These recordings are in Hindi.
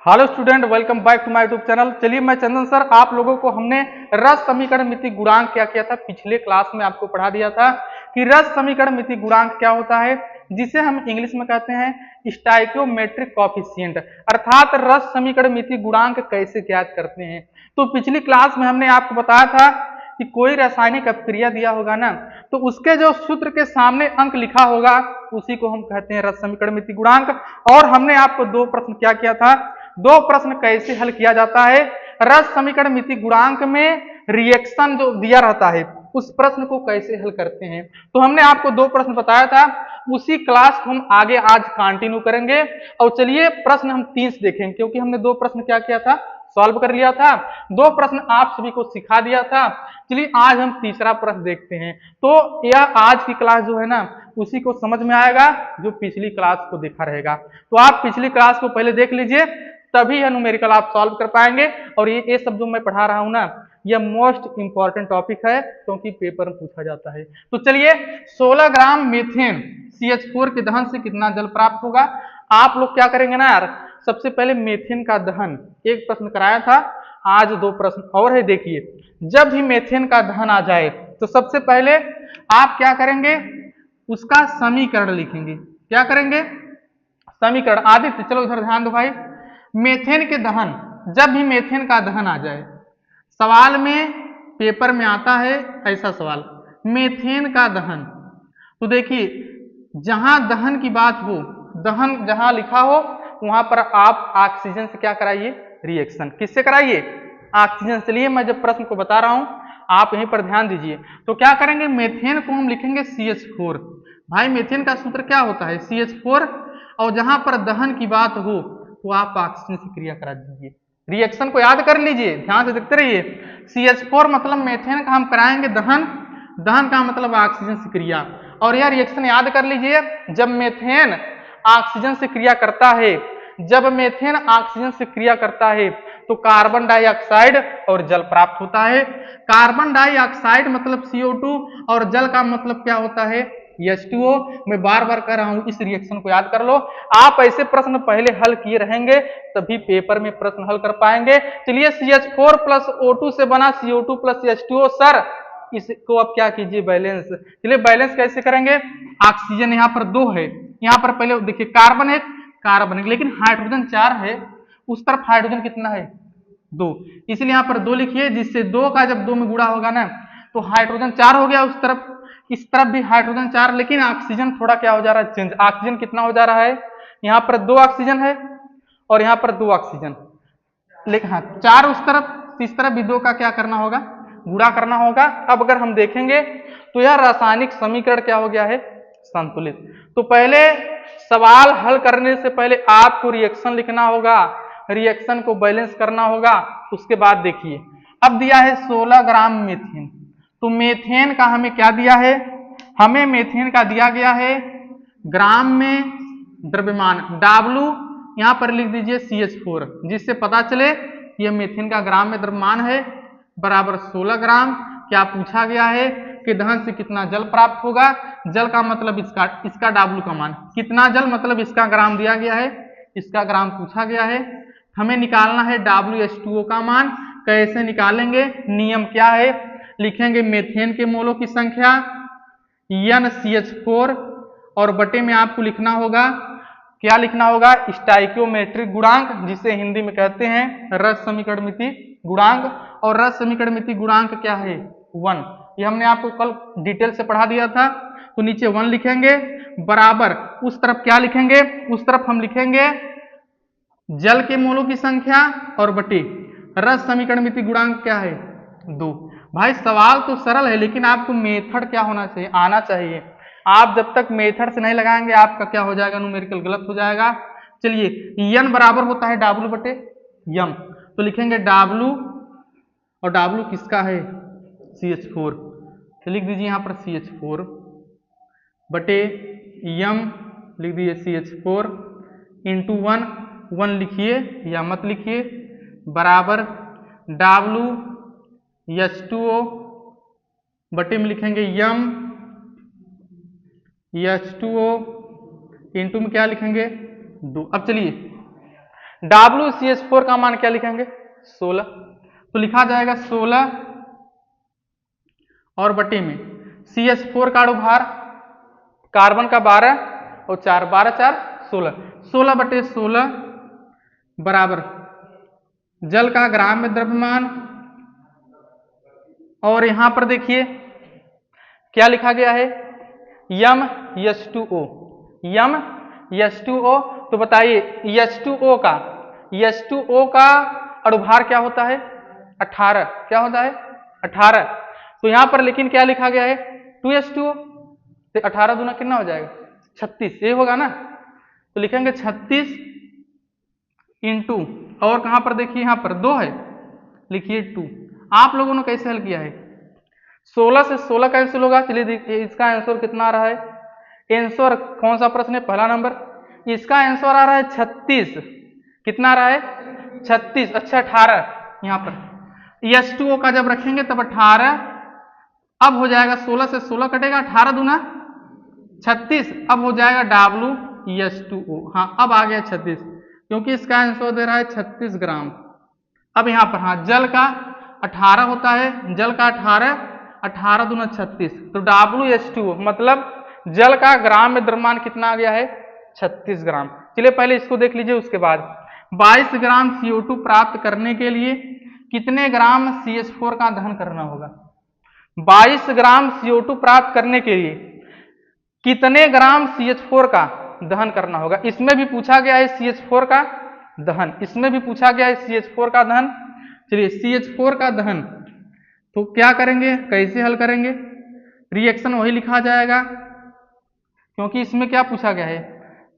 Hello student, welcome back to my YouTube channel. चलिए, मैं चंदन सर, आप लोगों को हमने रस समीकरण मिति गुणांक क्या किया था, पिछले क्लास में आपको पढ़ा दिया था कि रस समीकरण मिति गुणांक क्या होता है, जिसे हम इंग्लिश में कहते हैं स्टाइकियोमेट्रिक कोएफिशिएंट, अर्थात रस समीकरण मिति गुणांक कैसे ज्ञात करते हैं। तो पिछली क्लास में हमने आपको बताया था कि कोई रासायनिक अपक्रिया दिया होगा ना, तो उसके जो सूत्र के सामने अंक लिखा होगा उसी को हम कहते हैं रस समीकरण मिति गुणांक। और हमने आपको दो प्रश्न क्या किया था, दो प्रश्न कैसे हल किया जाता है रस समीकरण मिति गुणांक में, रिएक्शन जो दिया रहता है उस प्रश्न को कैसे हल करते हैं। तो हमने आपको दो प्रश्न बताया था, उसी क्लास को हम आगे आज कंटिन्यू करेंगे। और चलिए प्रश्न हम 3 से देखेंगे, क्योंकि हमने दो प्रश्न क्या किया था, सॉल्व कर लिया था, दो प्रश्न आप सभी को सिखा दिया था। चलिए आज हम तीसरा प्रश्न देखते हैं। तो यह आज की क्लास जो है ना, उसी को समझ में आएगा जो पिछली क्लास को देखा रहेगा। तो आप पिछली क्लास को पहले देख लीजिए, तभी यह न्यूमेरिकल आप सॉल्व कर पाएंगे। और ये सब जो मैं पढ़ा रहा हूं ना, यह मोस्ट इंपॉर्टेंट टॉपिक है, क्योंकि पेपर में पूछा जाता है। तो चलिए, 16 ग्राम मीथेन CH4 के दहन से कितना जल प्राप्त होगा। आप लोग क्या करेंगे ना यार, सबसे पहले मीथेन का दहन एक प्रश्न कराया था, आज दो प्रश्न और है। देखिए, जब भी मीथेन का दहन आ जाए तो सबसे पहले आप क्या करेंगे, उसका समीकरण लिखेंगे। क्या करेंगे, समीकरण। आदित्य चलो इधर ध्यान दो भाई। मीथेन के दहन, जब भी मीथेन का दहन आ जाए, सवाल में पेपर में आता है ऐसा सवाल, मीथेन का दहन। तो देखिए, जहां दहन की बात हो, दहन जहां लिखा हो वहां पर आप ऑक्सीजन से क्या कराइए, रिएक्शन। किससे कराइए, ऑक्सीजन। चलिए मैं जब प्रश्न को बता रहा हूं आप यहीं पर ध्यान दीजिए। तो क्या करेंगे, मीथेन को हम लिखेंगे CH4। भाई मीथेन का सूत्र क्या होता है, CH4। और जहां पर दहन की बात हो तो आप ऑक्सीजन से क्रिया करा दीजिए। रिएक्शन को याद कर लीजिए, ध्यान से देखते रहिए। CH4 मतलब मीथेन का हम कराएंगे दहन, दहन का मतलब ऑक्सीजन से क्रिया। और यह रिएक्शन याद कर लीजिए, जब मीथेन ऑक्सीजन से क्रिया करता है, जब मीथेन ऑक्सीजन से क्रिया करता है तो कार्बन डाइऑक्साइड और जल प्राप्त होता है। कार्बन डाइऑक्साइड मतलब CO2 और जल का मतलब क्या होता है, H2O। मैं बार बार कह रहा हूं, इस रिएक्शन को याद कर लो। आप ऐसे प्रश्न पहले हल किए रहेंगे तभी पेपर में प्रश्न हल कर पाएंगे। चलिए, CH4 प्लस O2 से बना CO2 प्लस H2O। सर इसको अब क्या कीजिए, बैलेंस। चलिए बैलेंस कैसे करेंगे, ऑक्सीजन यहाँ पर 2 है, यहाँ पर पहले देखिए कार्बन 1 कार्बन 1, लेकिन हाइड्रोजन 4 है, उस तरफ हाइड्रोजन कितना है, 2, इसलिए यहाँ पर 2 लिखिए। जिससे 2 का जब 2 में गुणा होगा ना तो हाइड्रोजन 4 हो गया उस तरफ, इस तरफ भी हाइड्रोजन 4। लेकिन ऑक्सीजन थोड़ा क्या हो जा रहा है, चेंज। ऑक्सीजन कितना हो जा रहा है, यहाँ पर 2 ऑक्सीजन है और यहाँ पर 2 ऑक्सीजन, लेकिन हाँ 4 उस तरफ, इस तरफ भी 2 का क्या करना होगा, गुणा करना होगा। अब अगर हम देखेंगे तो यह रासायनिक समीकरण क्या हो गया है, संतुलित। तो पहले सवाल हल करने से पहले आपको रिएक्शन लिखना होगा, रिएक्शन को बैलेंस करना होगा। उसके बाद देखिए, अब दिया है 16 ग्राम मीथेन। तो मीथेन का हमें क्या दिया है, हमें मीथेन का दिया गया है ग्राम में द्रव्यमान, W यहां पर लिख दीजिए CH4, जिससे पता चले कि यह मीथेन का ग्राम में द्रव्यमान है, बराबर 16 ग्राम। क्या पूछा गया है कि दहन से कितना जल प्राप्त होगा, जल का मतलब इसका W का मान, कितना जल मतलब इसका ग्राम दिया गया है, इसका ग्राम पूछा गया है। हमें निकालना है WH2O का मान। कैसे निकालेंगे, नियम क्या है, लिखेंगे मीथेन के मोलों की संख्या NCH4 और बटे में आपको लिखना होगा, क्या लिखना होगा, स्टाइकियोमेट्रिक गुणांक, जिसे हिंदी में कहते हैं रस समीकरण मिति गुणांक। और रस समीकरण मिति गुणांक क्या है, 1। ये हमने आपको कल डिटेल से पढ़ा दिया था। तो नीचे 1 लिखेंगे, बराबर उस तरफ क्या लिखेंगे, उस तरफ हम लिखेंगे जल के मोलों की संख्या और बटे रस समीकरण मिति गुणांक क्या है, 2। भाई सवाल तो सरल है, लेकिन आपको मेथड क्या होना चाहिए, आना चाहिए। आप जब तक मेथड से नहीं लगाएंगे आपका क्या हो जाएगा, न्यूमेरिकल गलत हो जाएगा। चलिए, n बराबर होता है W बटे m, तो लिखेंगे W, और W किसका है, CH4, तो लिख दीजिए यहाँ पर CH4 बटे m, लिख दीजिए CH4 इंटू 1, 1 लिखिए या मत लिखिए, बराबर WH2O बटे में लिखेंगे m, H2O इंटू में क्या लिखेंगे, 2। अब चलिए WCH4 का मान क्या लिखेंगे 16, तो लिखा जाएगा 16 और बटे में CH4 का अणुभार कार्बन का 12 और 4 12 4 16, 16 बटे 16 बराबर जल का ग्राम में द्रव्यमान, और यहां पर देखिए क्या लिखा गया है M(H2O), M(H2O), तो बताइए H2O का अणुभार क्या होता है 18, क्या होता है 18, तो यहां पर लेकिन क्या लिखा गया है 2H2O, तो 18 दूना कितना हो जाएगा 36, ये होगा ना, तो लिखेंगे 36 इंटू, और कहां पर देखिए यहां पर 2 है, लिखिए 2। आप लोगों ने कैसे हल किया है 16 से 16 कैंसिल होगा, चलिए देखिए इसका आंसर कितना आ रहा है, आंसर कौन सा प्रश्न है पहला नंबर, इसका आंसर आ रहा है 36, कितना आ रहा है 36, अच्छा 18, यहां पर H2O का जब रखेंगे तब 18, अब हो जाएगा 16 से 16 कटेगा 18 दूना 36, अब हो जाएगा WH2O, हाँ अब आ गया 36, क्योंकि इसका आंसर दे रहा है 36 ग्राम। अब यहां पर हाँ जल का 18 होता है, जल का 18, 18 दूना 36, तो WH2O मतलब जल का ग्राम में द्रव्यमान कितना आ गया है 36 ग्राम। चलिए पहले इसको देख लीजिए, उसके बाद 22 ग्राम CO2 प्राप्त करने के लिए कितने ग्राम CH4 का दहन करना होगा, 22 ग्राम CO2 प्राप्त करने के लिए कितने ग्राम CH4 का दहन करना होगा, इसमें भी पूछा गया है CH4 का दहन, इसमें भी पूछा गया है CH4 का दहन। चलिए CH4 का दहन तो क्या करेंगे, कैसे हल करेंगे, रिएक्शन वही लिखा जाएगा, क्योंकि इसमें क्या पूछा गया है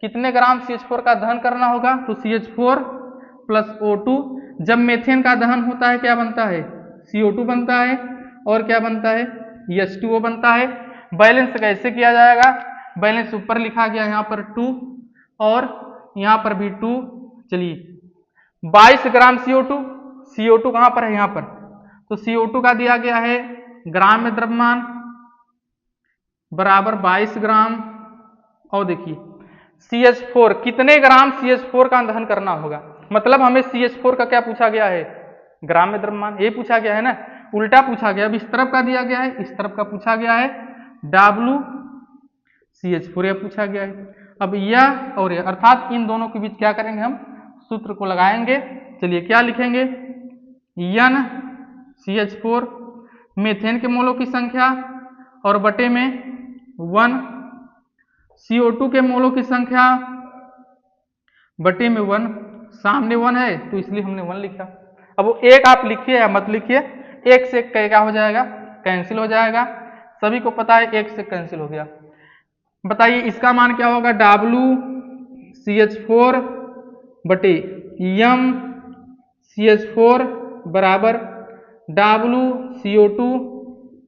कितने ग्राम CH4 का दहन करना होगा, तो CH4 प्लस O2, जब मेथेन का दहन होता है क्या बनता है CO2 बनता है, और क्या बनता है H2O बनता है। बैलेंस कैसे किया जाएगा, बैलेंस ऊपर लिखा गया यहाँ पर 2 और यहाँ पर भी 2। चलिए 22 ग्राम CO2 कहाँ पर है यहाँ पर, तो CO2 का दिया गया है ग्राम में द्रव्यमान बराबर 22 ग्राम, और देखिए CH4 कितने ग्राम CH4 का दहन करना होगा, मतलब हमें CH4 का क्या पूछा गया है ग्राम में द्रव्यमान, ये पूछा गया है ना, उल्टा पूछा गया, अब इस तरफ का दिया गया है, इस तरफ का पूछा गया है WCH4 यह पूछा गया है। अब यह और यह अर्थात इन दोनों के बीच क्या करेंगे हम सूत्र को लगाएंगे। चलिए क्या लिखेंगे NCH4 मेथेन के मोलों की संख्या और बटे में 1, CO2 के मोलों की संख्या बटे में 1, सामने 1 है तो इसलिए हमने 1 लिखा। अब वो एक आप लिखिए या मत लिखिए, एक से क्या हो जाएगा कैंसिल हो जाएगा, सभी को पता है एक से कैंसिल हो गया। बताइए इसका मान क्या होगा WCH4 बटे MCH4 बराबर WCO2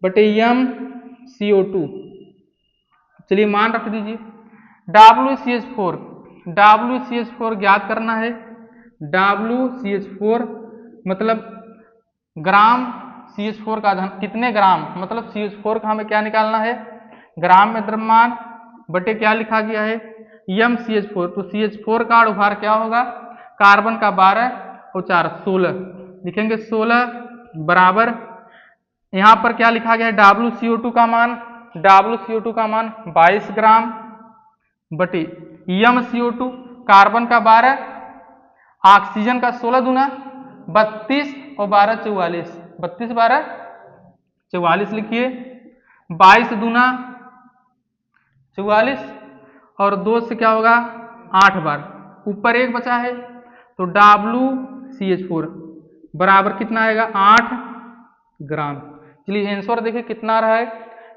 बटे MCO2। चलिए मान रख दीजिए WCH4 ज्ञात करना है, WCH4 मतलब ग्राम CH4 का धन कितने ग्राम, मतलब CH4 का हमें क्या निकालना है ग्राम में द्रव्यमान बटे क्या लिखा गया है MCH4, तो CH4 का अणुभार क्या होगा कार्बन का 12 और 4 16, लिखेंगे 16 बराबर यहां पर क्या लिखा गया है WCO2 का मान 22 ग्राम बटे MCO2 कार्बन का 12, ऑक्सीजन का 16 दूना 32 और 12 44, 32 12 44 लिखिए, 22 दूना 44 और 2 से क्या होगा 8 बार, ऊपर एक बचा है तो WCH4 बराबर कितना आएगा 8 ग्राम। चलिए आंसर देखिए कितना आ रहा है,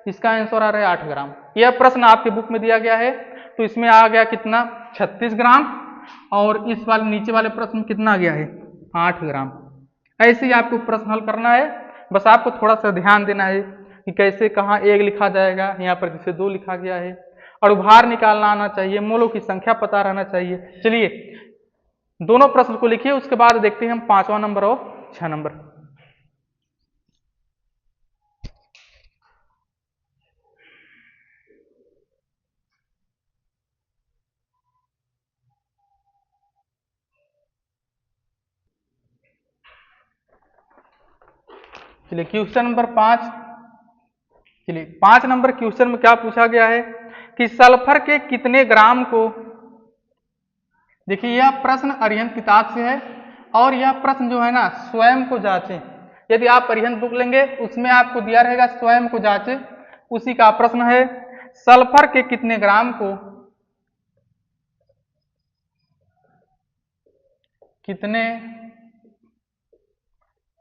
इसका आंसर आ रहा है 8 ग्राम। यह प्रश्न आपके बुक में दिया गया है तो इसमें आ गया कितना 36 ग्राम, और इस वाले नीचे वाले प्रश्न में कितना आ गया है 8 ग्राम। ऐसे ही आपको प्रश्न हल करना है, बस आपको थोड़ा सा ध्यान देना है कि कैसे कहाँ 1 लिखा जाएगा, यहाँ पर जैसे 2 लिखा गया है, अणुभार निकालना आना चाहिए, मोलों की संख्या पता रहना चाहिए। चलिए दोनों प्रश्न को लिखिए, उसके बाद देखते हैं हम 5वां नंबर और 6 नंबर। चलिए क्वेश्चन नंबर 5। चलिए 5 नंबर क्वेश्चन में क्या पूछा गया है कि सल्फर के कितने ग्राम को, देखिए यह प्रश्न अरिहंत किताब से है और यह प्रश्न जो है ना स्वयं को जांचें। यदि आप अरिहंत बुक लेंगे उसमें आपको दिया रहेगा स्वयं को जांचें, उसी का प्रश्न है सल्फर के कितने ग्राम को, कितने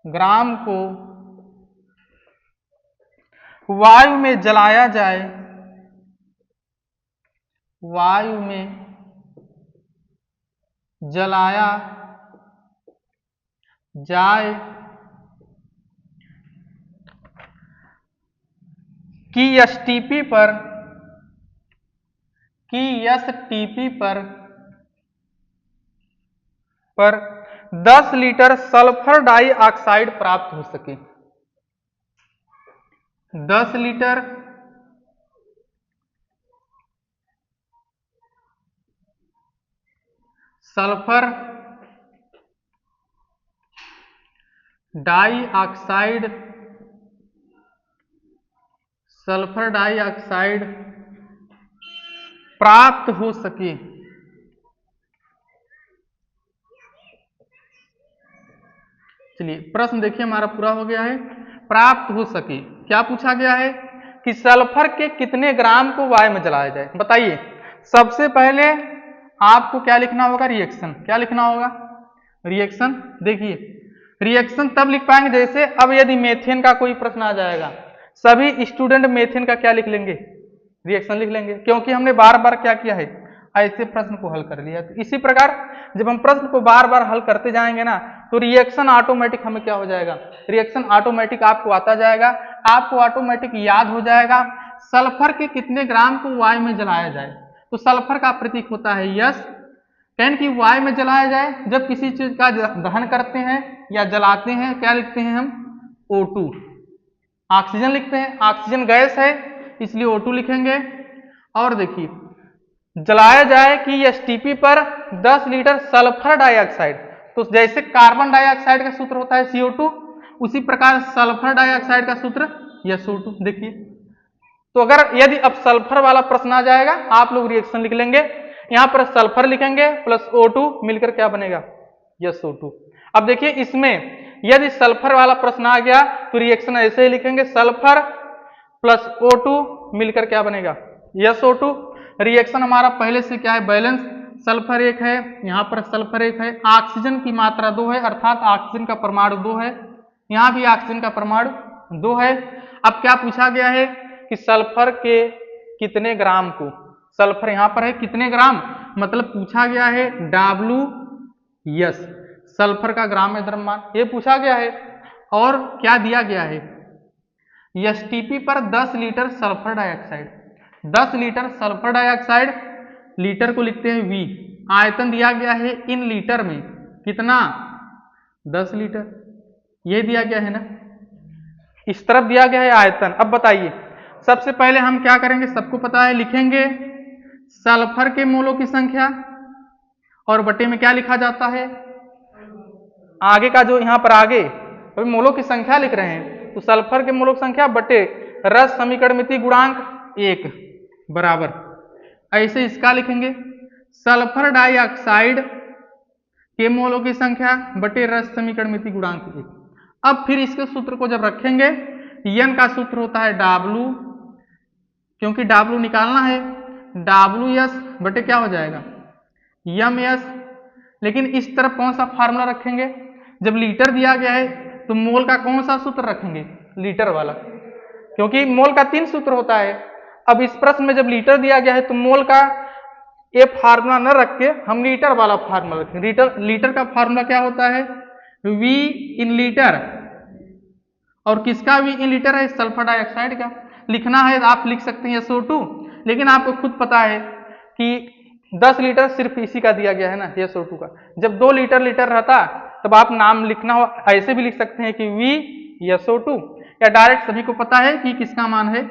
ग्राम को वायु में जलाया जाए, वायु में जलाया जाए की एसटीपी पर 10 लीटर सल्फर डाइऑक्साइड प्राप्त हो सके। 10 लीटर सल्फर डाइऑक्साइड प्राप्त हो सके। चलिए प्रश्न देखिए हमारा पूरा हो गया है। प्राप्त हो सके क्या पूछा गया है कि सल्फर के कितने ग्राम को वायु में जलाया जाए। बताइए सबसे पहले आपको क्या लिखना होगा, रिएक्शन। क्या लिखना होगा, रिएक्शन। देखिए रिएक्शन तब लिख पाएंगे जैसे अब यदि मेथेन का कोई प्रश्न आ जाएगा, सभी स्टूडेंट मेथेन का क्या लिख लेंगे, रिएक्शन लिख लेंगे, क्योंकि हमने बार बार क्या किया है, ऐसे प्रश्न को हल कर लिया। तो इसी प्रकार जब हम प्रश्न को बार बार हल करते जाएंगे ना तो रिएक्शन ऑटोमेटिक हमें क्या हो जाएगा, रिएक्शन ऑटोमेटिक आपको आता जाएगा, आपको ऑटोमेटिक याद हो जाएगा सल्फर के कितने ग्राम को वायु में जलाया जाए। तो सल्फर का प्रतीक होता है यस, यानी कि वायु में जलाया जाए जब किसी चीज का दहन करते हैं या जलाते हैं, क्या लिखते हैं हम, O2। ऑक्सीजन लिखते हैं, ऑक्सीजन गैस है इसलिए O2 लिखेंगे। और देखिए जलाया जाए कि एसटीपी पर 10 लीटर सल्फर डाइऑक्साइड, तो जैसे कार्बन डाइऑक्साइड का सूत्र होता है CO2, उसी प्रकार सल्फर डाइऑक्साइड का सूत्र SO2। देखिए तो अगर यदि अब सल्फर वाला प्रश्न आ जाएगा आप लोग रिएक्शन लिख लेंगे, यहां पर सल्फर लिखेंगे प्लस O2 मिलकर क्या बनेगा, SO2। अब देखिए इसमें यदि सल्फर वाला प्रश्न आ गया तो रिएक्शन ऐसे ही लिखेंगे, सल्फर प्लस O2 मिलकर क्या बनेगा, SO2। रिएक्शन हमारा पहले से क्या है, बैलेंस। सल्फर 1 है, यहाँ पर सल्फर 1 है, ऑक्सीजन की मात्रा 2 है, अर्थात ऑक्सीजन का परमाणु 2 है, यहाँ भी ऑक्सीजन का परमाणु 2 है। अब क्या पूछा गया है कि सल्फर के कितने ग्राम को, सल्फर यहाँ पर है कितने ग्राम, मतलब पूछा गया है WS, सल्फर का ग्राम में द्रव्यमान, ये पूछा गया है। और क्या दिया गया है, एसटीपी पर 10 litre sulphur dioxide, 10 litre sulphur dioxide, litre को लिखते हैं V, आयतन दिया गया है इन लीटर में, कितना, 10 लीटर, ये दिया गया है ना, इस तरफ दिया गया है आयतन। अब बताइए सबसे पहले हम क्या करेंगे, सबको पता है, लिखेंगे सल्फर के मोलों की संख्या और बटे में क्या लिखा जाता है, आगे का जो यहाँ पर आगे तो मोलों की संख्या लिख रहे हैं, तो सल्फर के मोलों की संख्या बटे रस समीकरण मिति गुणांक 1 बराबर, ऐसे इसका लिखेंगे सल्फर डाइऑक्साइड के मोलों की संख्या बटे रस समीकरण मिति गुणांक 1। अब फिर इसके सूत्र को जब रखेंगे, N का सूत्र होता है W, क्योंकि W निकालना है, WS बटे क्या हो जाएगा, MS। लेकिन इस तरफ कौन सा फार्मूला रखेंगे, जब लीटर दिया गया है तो मोल का कौन सा सूत्र रखेंगे, लीटर वाला, क्योंकि मोल का 3 सूत्र होता है। अब इस प्रश्न में जब लीटर दिया गया है तो मोल का ये फार्मूला न रख के हम लीटर वाला फार्मूला रखेंगे। लीटर का फार्मूला क्या होता है, V इन लीटर, और किसका V इन लीटर है, सल्फर डाइऑक्साइड का। लिखना है आप लिख सकते हैं SO2, लेकिन आपको खुद पता है कि 10 लीटर सिर्फ इसी का दिया गया है ना, SO2 का। जब 2 लीटर रहता तब आप नाम लिखना हो, ऐसे भी लिख सकते हैं कि V SO2, या डायरेक्ट सभी को पता है कि किसका मान है,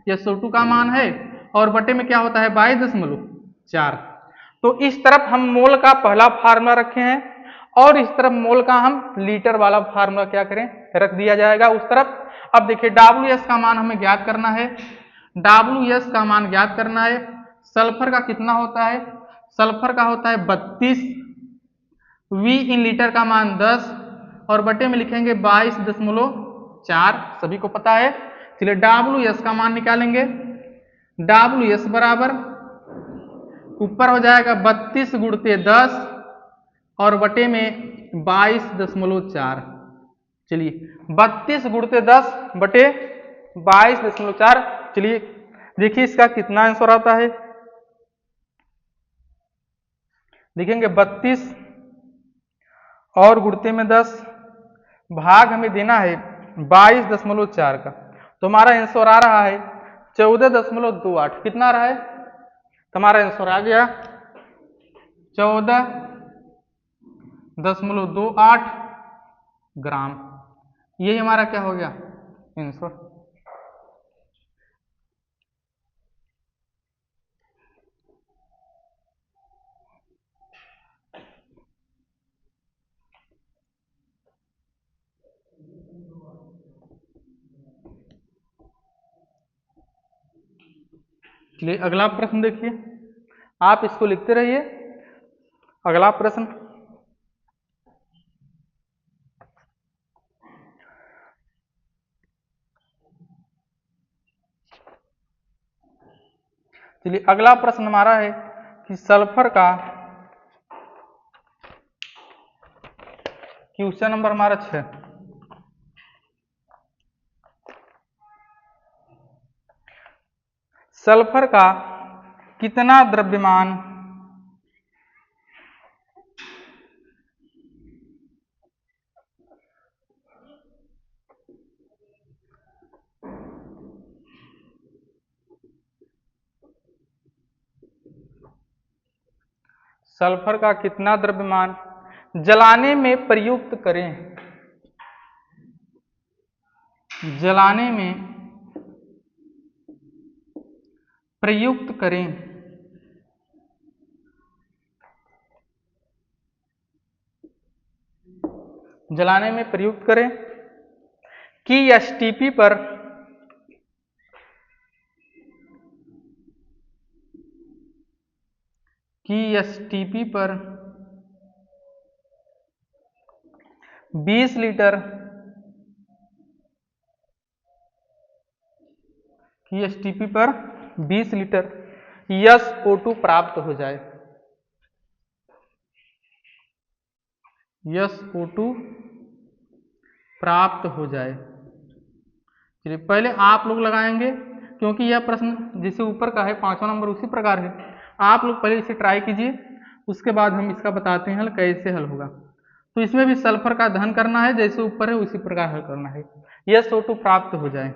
SO2 का मान है, और बटे में क्या होता है 22.4। तो इस तरफ हम मोल का पहला फार्मूला रखे हैं और इस तरफ मोल का हम लीटर वाला फार्मूला क्या करें, रख दिया जाएगा उस तरफ। अब देखिए WS का मान हमें ज्ञात करना है, WS का मान ज्ञात करना है। सल्फर का कितना होता है, सल्फर का होता है 32, V इन लीटर का मान 10 और बटे में लिखेंगे 22.4, सभी को पता है। चलिए WS का मान निकालेंगे, WS बराबर ऊपर हो जाएगा 32 गुणते 10 और बटे में 22.4। चलिए 32 गुणते 10 बटे 22.4। चलिए देखिए इसका कितना आंसर आता है, देखेंगे 32 और गुणते में 10 भाग हमें देना है 22.4 का, तो हमारा आंसर आ रहा है 14.28। कितना आ रहा है, तो हमारा आंसर आ गया 14.28 ग्राम। यही हमारा क्या हो गया आंसर। चलिए अगला प्रश्न देखिए, आप इसको लिखते रहिए। अगला प्रश्न, चलिए अगला प्रश्न हमारा है कि सल्फर का क्वेश्चन नंबर हमारा 6, सल्फर का कितना द्रव्यमान सल्फर का कितना द्रव्यमान जलाने में प्रयुक्त करें, जलाने में प्रयुक्त करें। जलाने में प्रयुक्त करें कि एसटीपी पर एसटीपी पर 20 लीटर की एसटीपी पर 20 लीटर SO2 प्राप्त हो जाए, SO2 प्राप्त हो जाए। चलिए पहले आप लोग लगाएंगे, क्योंकि यह प्रश्न जैसे ऊपर का है 5वां नंबर उसी प्रकार है। आप लोग पहले इसे ट्राई कीजिए, उसके बाद हम इसका बताते हैं हल कैसे हल होगा। तो इसमें भी सल्फर का दहन करना है, जैसे ऊपर है उसी प्रकार हल करना है, SO2 प्राप्त हो जाए।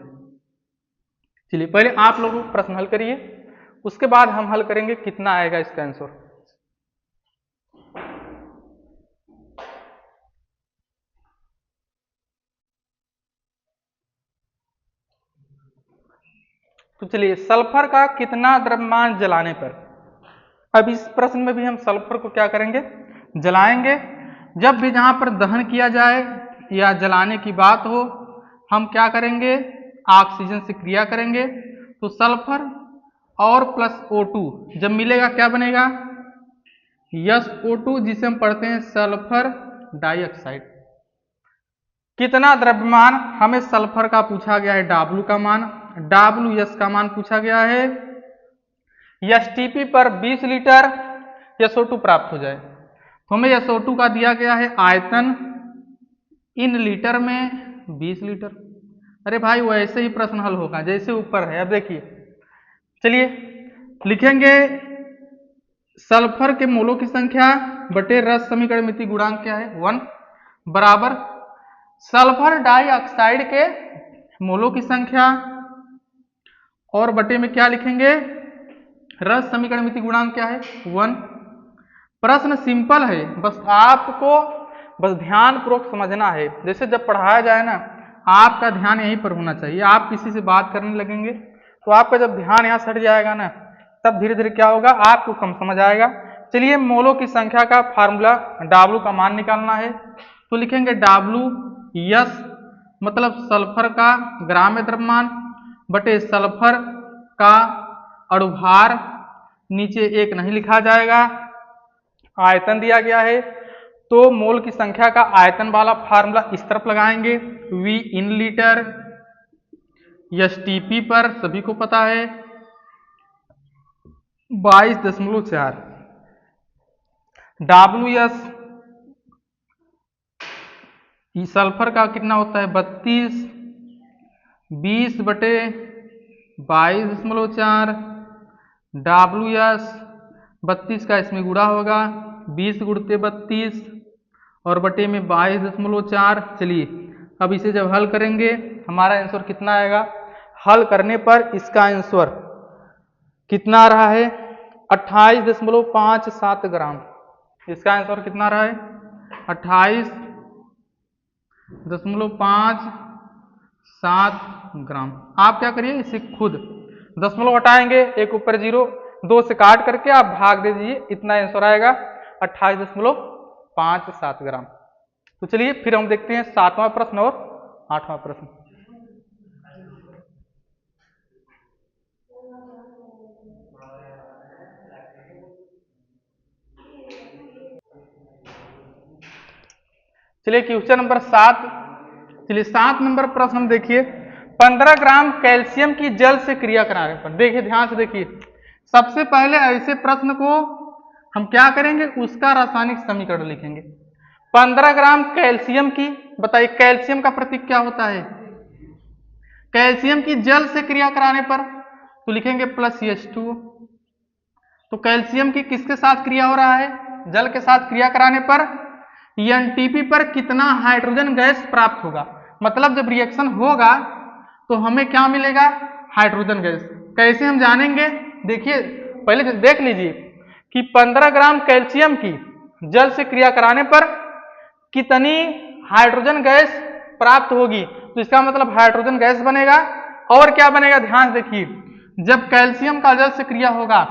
चलिए पहले आप लोग प्रश्न हल करिए, उसके बाद हम हल करेंगे कितना आएगा इसका आंसर। तो चलिए सल्फर का कितना द्रव्यमान जलाने पर, अब इस प्रश्न में भी हम सल्फर को क्या करेंगे, जलाएंगे। जब भी जहां पर दहन किया जाए या जलाने की बात हो, हम क्या करेंगे, ऑक्सीजन से क्रिया करेंगे। तो सल्फर और प्लस O2 जब मिलेगा क्या बनेगा, SO2, जिसे हम पढ़ते हैं सल्फर डाइऑक्साइड। कितना द्रव्यमान, हमें सल्फर का पूछा गया है W का मान, WS का मान पूछा गया है, STP पर 20 लीटर SO2 प्राप्त हो जाए। तो हमें SO2 का दिया गया है आयतन इन लीटर में 20 लीटर। अरे भाई वैसे ही प्रश्न हल होगा जैसे ऊपर है। अब देखिए, चलिए लिखेंगे सल्फर के मोलों की संख्या बटे रस समीकरण मिति गुणांक क्या है 1 बराबर सल्फर डाइऑक्साइड के मोलों की संख्या और बटे में क्या लिखेंगे, रस समीकरण मिति गुणांक क्या है 1। प्रश्न सिंपल है, बस आपको बस ध्यान पूर्वक समझना है। जैसे जब पढ़ाया जाए ना, आपका ध्यान यहीं पर होना चाहिए। आप किसी से बात करने लगेंगे तो आपका जब ध्यान यहाँ सट जाएगा ना, तब धीरे धीरे क्या होगा, आपको कम समझ आएगा। चलिए मोलों की संख्या का फार्मूला W का मान निकालना है, तो लिखेंगे W यस मतलब सल्फर का ग्राम में द्रव्यमान बटे सल्फर का अणुभार, नीचे एक नहीं लिखा जाएगा, आयतन दिया गया है तो मोल की संख्या का आयतन वाला फार्मूला इस तरफ लगाएंगे, V इन लीटर, STP पर सभी को पता है 22.4, WS सल्फर का कितना होता है 32, 20 बटे 22.4, WS 32 का इसमें गुणा होगा 20 गुणते 32 और बटे में 22.4। चलिए अब इसे जब हल करेंगे हमारा आंसर कितना आएगा, हल करने पर इसका आंसर कितना आ रहा है 28.57 ग्राम। इसका आंसर कितना रहा है 28.57 ग्राम। आप क्या करिए इसे खुद दशमलव हटाएंगे, एक ऊपर 0, 2 से काट करके आप भाग दे दीजिए, इतना आंसर आएगा 28.57 ग्राम। तो चलिए फिर हम देखते हैं 7वां प्रश्न और 8वां प्रश्न। चलिए क्वेश्चन नंबर 7। चलिए 7 नंबर प्रश्न हम देखिए, 15 ग्राम कैल्शियम की जल से क्रिया कराने पर, देखिए ध्यान से देखिए, सबसे पहले ऐसे प्रश्न को हम क्या करेंगे, उसका रासायनिक समीकरण लिखेंगे। 15 ग्राम कैल्शियम की, बताइए कैल्शियम का प्रतीक क्या होता है, कैल्शियम की जल से क्रिया कराने पर तो लिखेंगे +H2। तो कैल्शियम की किसके साथ क्रिया हो रहा है, जल के साथ क्रिया कराने पर एनटीपी पर कितना हाइड्रोजन गैस प्राप्त होगा, मतलब जब रिएक्शन होगा तो हमें क्या मिलेगा, हाइड्रोजन गैस। कैसे हम जानेंगे, देखिए पहले देख लीजिए कि 15 ग्राम कैल्शियम की जल से क्रिया कराने पर कितनी हाइड्रोजन गैस प्राप्त होगी, तो इसका मतलब हाइड्रोजन गैस बनेगा। और क्या बनेगा, ध्यान से देखिए, जब कैल्शियम का जल से क्रिया होगा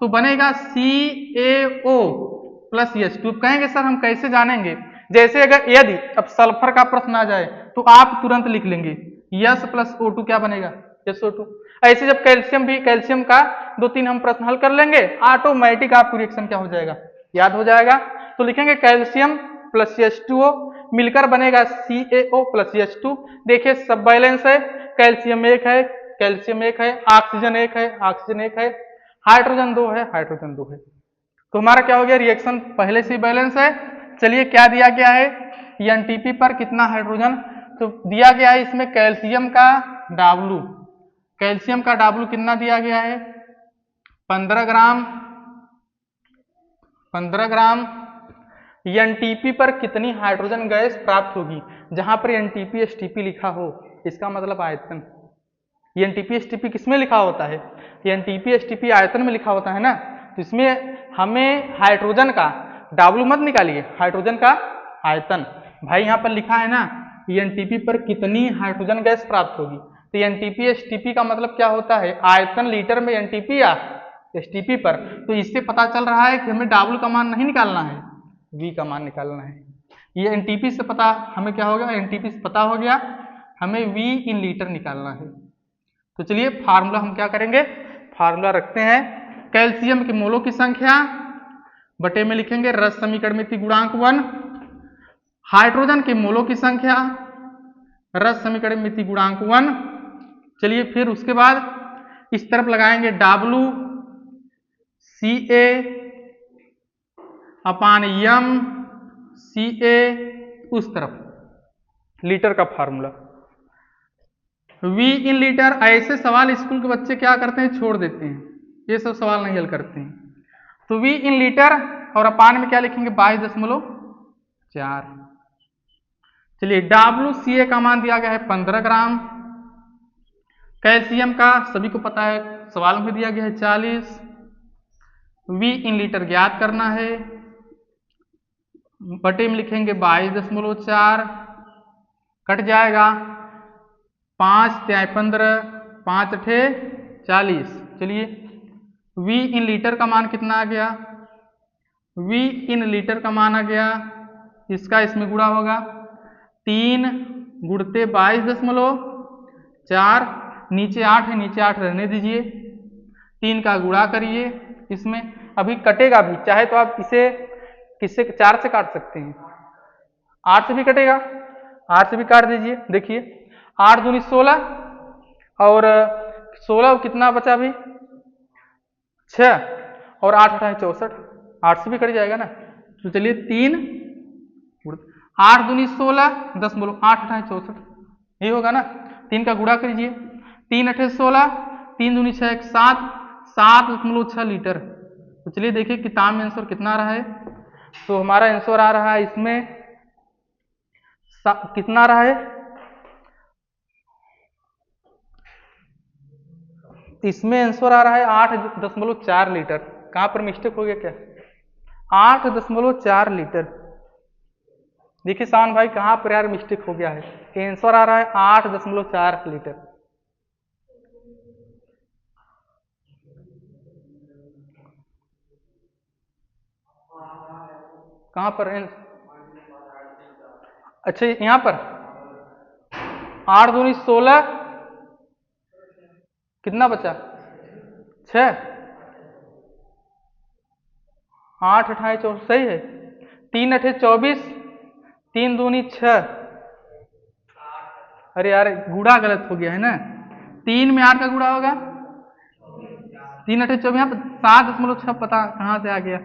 तो बनेगा CaO + H2। कहेंगे सर हम कैसे जानेंगे, जैसे अगर यदि अब सल्फर का प्रश्न आ जाए तो आप तुरंत लिख लेंगे S + O2 क्या बनेगा, SO2। ऐसे जब कैल्शियम भी, कैल्शियम का 2-3 हम प्रश्न हल कर लेंगे, ऑटोमेटिक आपको रिएक्शन क्या हो जाएगा, याद हो जाएगा। तो लिखेंगे कैल्शियम + H2O मिलकर बनेगा CaO + H2। देखिए सब बैलेंस है, कैल्शियम 1 है, कैल्शियम 1 है, ऑक्सीजन 1 है, ऑक्सीजन 1 है, हाइड्रोजन 2 है, हाइड्रोजन 2 है। तो हमारा क्या हो गया, रिएक्शन पहले से बैलेंस है। चलिए क्या दिया गया है, एनटीपी पर कितना हाइड्रोजन, तो दिया गया है इसमें कैल्शियम का W, कैल्शियम का W कितना दिया गया है 15 ग्राम। 15 ग्राम एनटीपी पर कितनी हाइड्रोजन गैस प्राप्त होगी, जहां पर एनटीपी एसटीपी लिखा हो इसका मतलब आयतन। एनटीपी एसटीपी किसमें लिखा होता है, एनटीपी एसटीपी आयतन में लिखा होता है ना, तो इसमें हमें हाइड्रोजन का W मत निकालिए, हाइड्रोजन का आयतन। भाई यहाँ पर लिखा है ना एनटीपी पर कितनी हाइड्रोजन गैस प्राप्त होगी, तो एनटीपी एसटीपी का मतलब क्या होता है, आयतन लीटर में एनटीपी या एसटीपी पर। तो इससे पता चल रहा है कि हमें W का मान नहीं निकालना है, V का मान निकालना है। ये एनटीपी से पता हमें क्या होगा, एनटीपी से पता हो गया, हमें V इन लीटर निकालना है। तो चलिए फार्मूला हम क्या करेंगे, फार्मूला रखते हैं, कैल्शियम के मोलों की संख्या बटे में लिखेंगे रस समीकरण में गुणांक 1, हाइड्रोजन के मोलों की संख्या रस समीकरण में गुणांक 1। चलिए फिर उसके बाद इस तरफ लगाएंगे W CA/m CA, उस तरफ लीटर का फार्मूला V इन लीटर। ऐसे सवाल स्कूल के बच्चे क्या करते हैं, छोड़ देते हैं, ये सब सवाल नहीं हल करते हैं। तो V इन लीटर और अपान में क्या लिखेंगे 22.4। चलिए WCA का मान दिया गया है 15 ग्राम, कैल्शियम का सभी को पता है सवाल में दिया गया है 40, V इन लीटर ज्ञात करना है, बटे में लिखेंगे 22.4, कट जाएगा 5 × 15, 5 × 40। चलिए V इन लीटर का मान कितना आ गया V इन लीटर का मान आ गया, इसका इसमें गुणा होगा 3 गुणते 22.4, नीचे 8 है, नीचे 8 रहने दीजिए, 3 का गुणा करिए इसमें, अभी कटेगा भी, चाहे तो आप इसे किससे 4 से काट सकते हैं, 8 से भी कटेगा, 8 से भी काट दीजिए। देखिए 8 दूनी 16 और 16 कितना बचा अभी 6 और 8 8 64, 8 से भी कट जाएगा ना। तो चलिए 3 8 दूनी 16 10 बोलो 8 8 64, यही होगा ना। 3 का गुणा कीजिए, 3 8 16, 3 दूनी 6 7, 7.6 लीटर। तो चलिए देखिए किताब में आंसर कितना आ रहा है। तो हमारा आंसर आ रहा है इसमें कितना आ रहा है, इसमें आंसर आ रहा है 8.4 लीटर। कहां पर मिस्टेक हो गया क्या, 8.4 लीटर। देखिए शान भाई कहां पर यार मिस्टेक हो गया है, आंसर आ रहा है 8.4 लीटर। कहां पर, अच्छा यहां पर 8 दूनी 16, कितना बचा 6, 8 8 64 सही है, 3 8 24, 3 दूनी 6, अरे यार गुणा गलत हो गया है ना, 3 में 8 का गुणा होगा, 3 8 24, यहाँ पर 7.6 पता कहाँ से आ गया,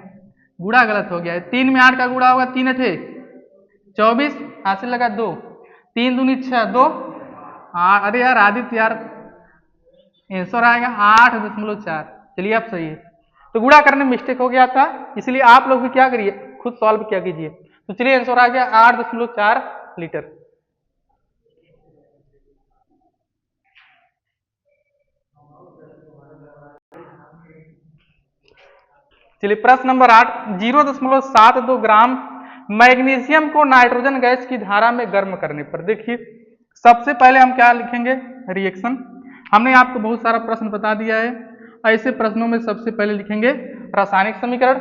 गुणा गलत हो गया है, 3 में 8 का गुणा होगा, 3 8 24, हासिल लगा 2, 3 दूनी 6 2, अरे यार आदित्य यार आंसर आएगा 8.4। चलिए आप सही है, तो गुणा करने में मिस्टेक हो गया था, इसलिए आप लोग भी क्या करिए खुद सॉल्व क्या कीजिए। तो चलिए आंसर आ गया 8.4 लीटर। चलिए प्रश्न नंबर 8, 0.72 ग्राम मैग्नीशियम को नाइट्रोजन गैस की धारा में गर्म करने पर। देखिए सबसे पहले हम क्या लिखेंगे, रिएक्शन। हमने आपको बहुत सारा प्रश्न बता दिया है, ऐसे प्रश्नों में सबसे पहले लिखेंगे रासायनिक समीकरण।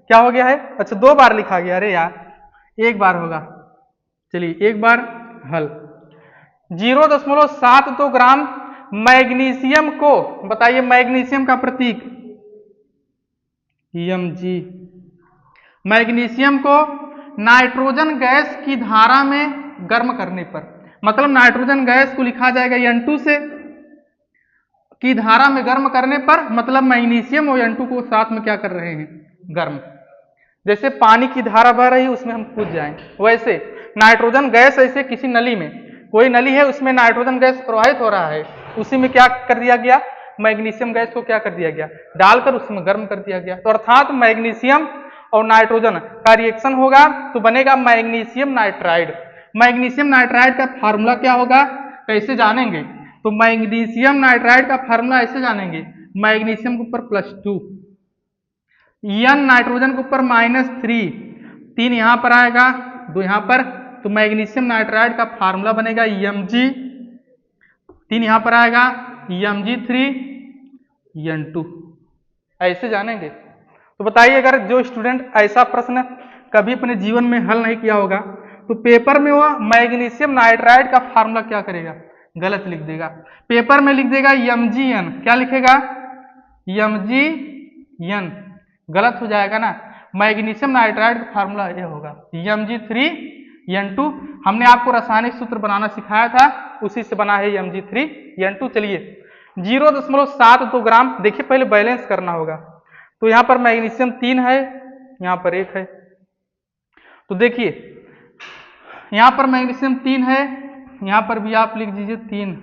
क्या हो गया है, अच्छा 2 बार लिखा गया, अरे यार 1 बार होगा, चलिए 1 बार हल। 0.72 ग्राम मैग्नीशियम को, बताइए मैग्नीशियम का प्रतीक Mg, मैग्नीशियम को नाइट्रोजन गैस की धारा में गर्म करने पर, मतलब नाइट्रोजन गैस को लिखा जाएगा N2 से, की धारा में गर्म करने पर, मतलब मैग्नीशियम और N2 को साथ में क्या कर रहे हैं, गर्म। जैसे पानी की धारा बह रही है उसमें हम कूद जाएं, वैसे नाइट्रोजन गैस, ऐसे किसी नली में, कोई नली है उसमें नाइट्रोजन गैस प्रवाहित हो रहा है, उसी में क्या कर दिया गया, मैग्नीशियम गैस को क्या कर दिया गया, डालकर उसमें गर्म कर दिया गया। तो अर्थात मैग्नीशियम और नाइट्रोजन का रिएक्शन होगा तो बनेगा मैग्नीशियम नाइट्राइड। मैग्नीशियम नाइट्राइड का फार्मूला क्या होगा, कैसे जानेंगे, तो मैग्नीशियम नाइट्राइड का फार्मूला ऐसे जानेंगे, मैग्नीशियम के ऊपर +2, N नाइट्रोजन के ऊपर -3, 3 यहां पर आएगा 2 यहां पर, तो मैग्नीशियम नाइट्राइड का फार्मूला बनेगा Mg, 3 यहां पर आएगा Mg3N2, ऐसे जानेंगे। तो बताइए अगर जो स्टूडेंट ऐसा प्रश्न कभी अपने जीवन में हल नहीं किया होगा तो पेपर में वो मैग्नीशियम नाइट्राइड का फार्मूला क्या करेगा, गलत लिख देगा, पेपर में लिख देगा Mgn, क्या लिखेगा Mgn, गलत हो जाएगा ना। मैग्नीशियम नाइट्राइड का फार्मूला ये होगा Mg3N2। हमने आपको रासायनिक सूत्र बनाना सिखाया था, उसी से बना है Mg3N2। चलिए 0.72 ग्राम, देखिए पहले बैलेंस करना होगा, तो यहाँ पर मैग्नीशियम 3 है, यहाँ पर 1 है, तो देखिए यहाँ पर मैग्नीशियम 3 है, यहाँ पर भी आप लिख दीजिए 3,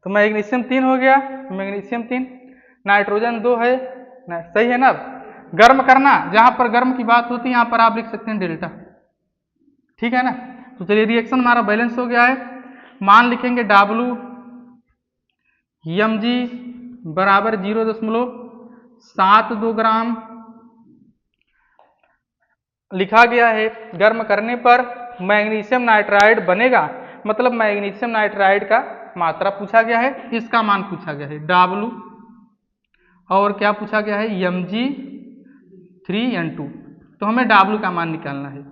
तो मैग्नीशियम 3 हो गया, मैग्नीशियम 3, नाइट्रोजन 2 है, सही है ना। गर्म करना, जहां पर गर्म की बात होती है यहाँ पर आप लिख सकते हैं डेल्टा, ठीक है ना। तो चलिए रिएक्शन हमारा बैलेंस हो गया है, मान लिखेंगे W Mg बराबर 0.72 ग्राम लिखा गया है, गर्म करने पर मैग्नीशियम नाइट्राइड बनेगा, मतलब मैग्नीशियम नाइट्राइड का मात्रा पूछा गया है, इसका मान पूछा गया है W, और क्या पूछा गया है Mg 3n2, तो हमें W का मान निकालना है।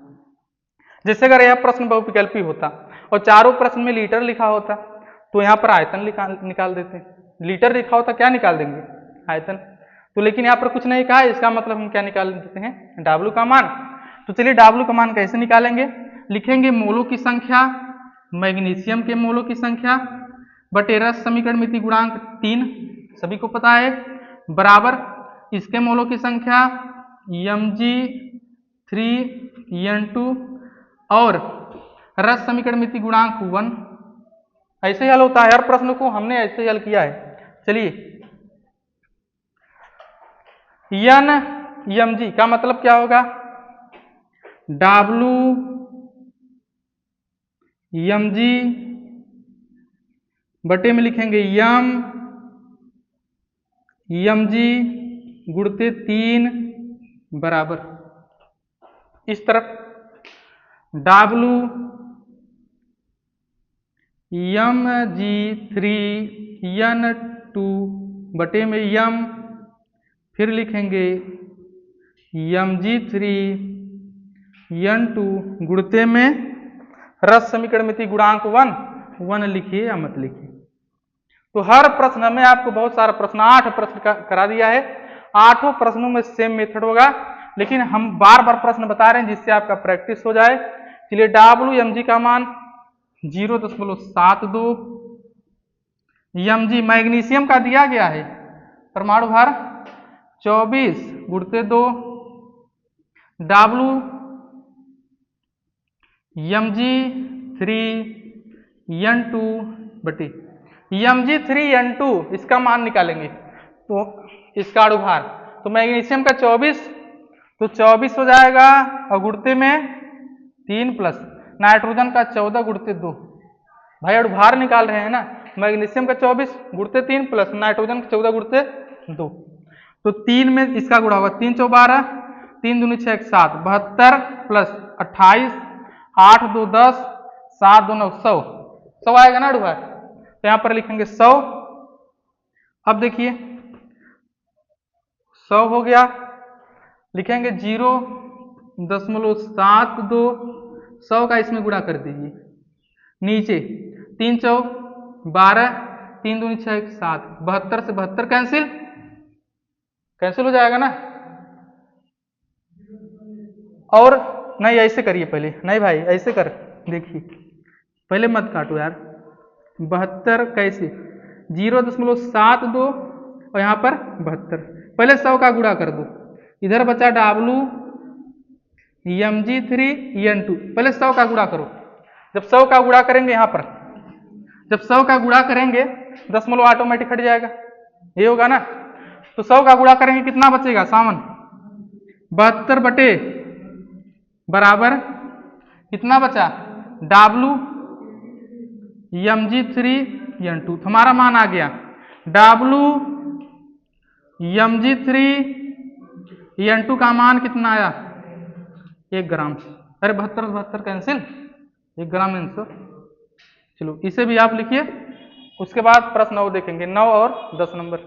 जैसे अगर यह प्रश्न बहुविकल्पी होता और चारों प्रश्न में लीटर लिखा होता तो यहाँ पर आयतन निकाल देते। लीटर लिखा होता क्या निकाल देंगे? आयतन। तो लेकिन यहाँ पर कुछ नहीं कहा, इसका मतलब हम क्या निकाल देते हैं? W का मान। तो चलिए W का मान कैसे निकालेंगे? लिखेंगे मोलों की संख्या, मैग्नीशियम के मोलों की संख्या बटे रस समीकरण मिति गुणांक 3 सभी को पता है, बराबर इसके मोलों की संख्या Mg3n2 और रस समीकरण मिति गुणांक 1। ऐसे ही हल होता है, हर प्रश्न को हमने ऐसे ही हल किया है। चलिए n mg का मतलब क्या होगा? W mg बटे में लिखेंगे m mg गुणते 3 बराबर इस तरफ W mg3n2 बटे में m, फिर लिखेंगे mg3n2 गुणते में रस समीकरण मिति गुणांक 1 लिखिए या मत लिखिए। तो हर प्रश्न में आपको बहुत सारा प्रश्न 8 प्रश्न करा दिया है, 8 प्रश्नों में सेम मेथड होगा, लेकिन हम बार बार प्रश्न बता रहे हैं जिससे आपका प्रैक्टिस हो जाए। चलिए WMG का मान 0.72, mg मैग्नीशियम का दिया गया है परमाणु भार 24 गुणते 2, W mg3n2 बटे mg3n2 इसका मान निकालेंगे तो इसका अणुभार, तो मैग्नीशियम का 24 तो 24 हो जाएगा और गुणते में 3 प्लस नाइट्रोजन का 14 गुणते 2। भाई अणुभार निकाल रहे हैं ना, मैग्नीशियम का 24 गुणते 3 प्लस नाइट्रोजन का 14 गुणते 2, तो 3 में इसका गुणा होगा 3 × 12, 3 दूनी 6 7 72 प्लस 28 8 2 10 7 2 9 100 आएगा ना अणुभार। तो यहां पर लिखेंगे 100। अब देखिए 100 हो गया, लिखेंगे 0.72, 100 का इसमें गुणा कर दीजिए, नीचे 3 × 12 3 दूनी 6 7 72 से 72 कैंसिल हो जाएगा ना। और नहीं ऐसे करिए पहले, नहीं भाई ऐसे कर देखिए, पहले मत काटो यार। 72 कैसे? 0.72 और यहाँ पर 72, पहले 100 का गुणा कर दो, इधर बचा W mg3n2, पहले 100 का गुणा करो। जब 100 का गुणा करेंगे यहाँ पर, जब 100 का गुणा करेंगे दशमलव ऑटोमेटिक हट जाएगा, ये होगा ना। तो 100 का गुणा करेंगे कितना बचेगा सावन? 72 बटे बराबर कितना बचा? W mg3n2, हमारा मान आ गया W mg3n2 का मान कितना आया? 1 ग्राम। अरे 72 कैंसिल, 1 ग्राम आंसर। चलो इसे भी आप लिखिए, उसके बाद प्रश्न 9 देखेंगे, 9 और 10 नंबर।